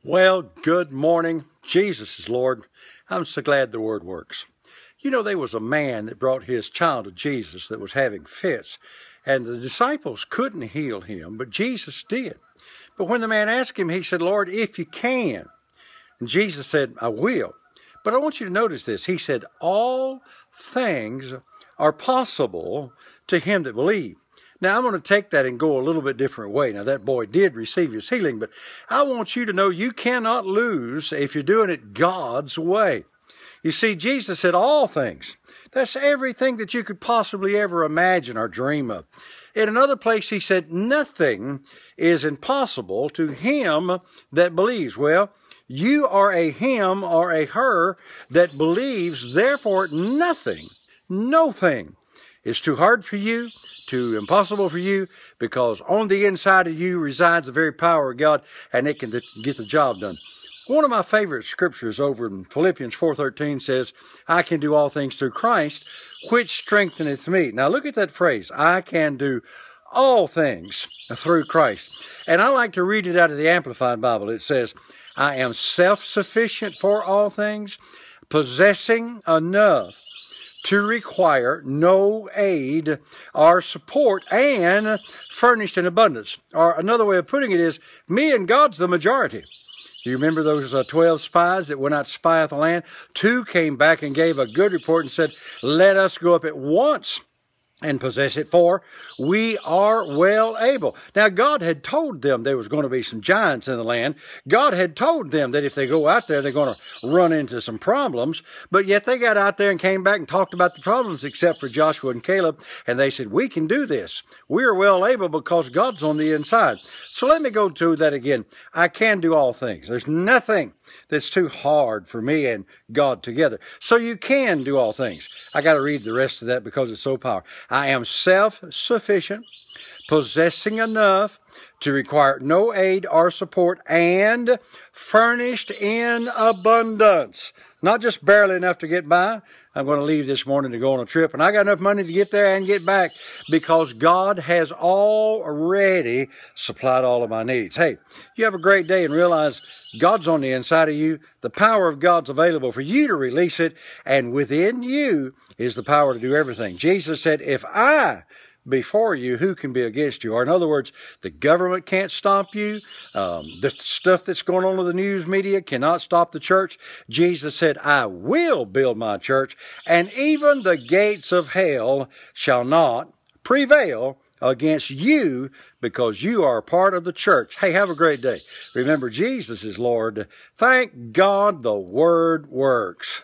Well, good morning. Jesus is Lord. I'm so glad the word works. You know, there was a man that brought his child to Jesus that was having fits, and the disciples couldn't heal him, but Jesus did. But when the man asked him, he said, Lord, if you can. And Jesus said, I will. But I want you to notice this. He said, all things are possible to him that believe. Now, I'm going to take that and go a little bit different way. Now, that boy did receive his healing, but I want you to know you cannot lose if you're doing it God's way. You see, Jesus said all things. That's everything that you could possibly ever imagine or dream of. In another place, he said, nothing is impossible to him that believes. Well, you are a him or a her that believes, therefore nothing, no thing is too hard for you, too impossible for you, because on the inside of you resides the very power of God, and it can get the job done. One of my favorite scriptures over in Philippians 4:13 says, I can do all things through Christ, which strengtheneth me. Now look at that phrase, I can do all things through Christ. And I like to read it out of the Amplified Bible. It says, I am self-sufficient for all things, possessing enough to require no aid or support, and furnished in abundance. Or another way of putting it is, me and God's the majority. Do you remember those 12 spies that went out to spy out the land? 2 came back and gave a good report and said, let us go up at once and possess it, for we are well able. Now, God had told them there was going to be some giants in the land. God had told them that if they go out there, they're going to run into some problems. But yet they got out there and came back and talked about the problems, except for Joshua and Caleb. And they said, we can do this. We are well able because God's on the inside. So let me go to that again. I can do all things. There's nothing that's too hard for me and God together. So you can do all things. I got to read the rest of that because it's so powerful. I am self-sufficient, possessing enough to require no aid or support, and furnished in abundance. Not just barely enough to get by. I'm going to leave this morning to go on a trip, and I got enough money to get there and get back because God has already supplied all of my needs. Hey, you have a great day and realize God's on the inside of you. The power of God's available for you to release it, and within you is the power to do everything. Jesus said, if I be for you, who can be against you? Or in other words, the government can't stop you. The stuff that's going on with the news media cannot stop the church. Jesus said, I will build my church, and even the gates of hell shall not prevail against you because you are a part of the church. Hey, have a great day. Remember, Jesus is Lord. Thank God the word works.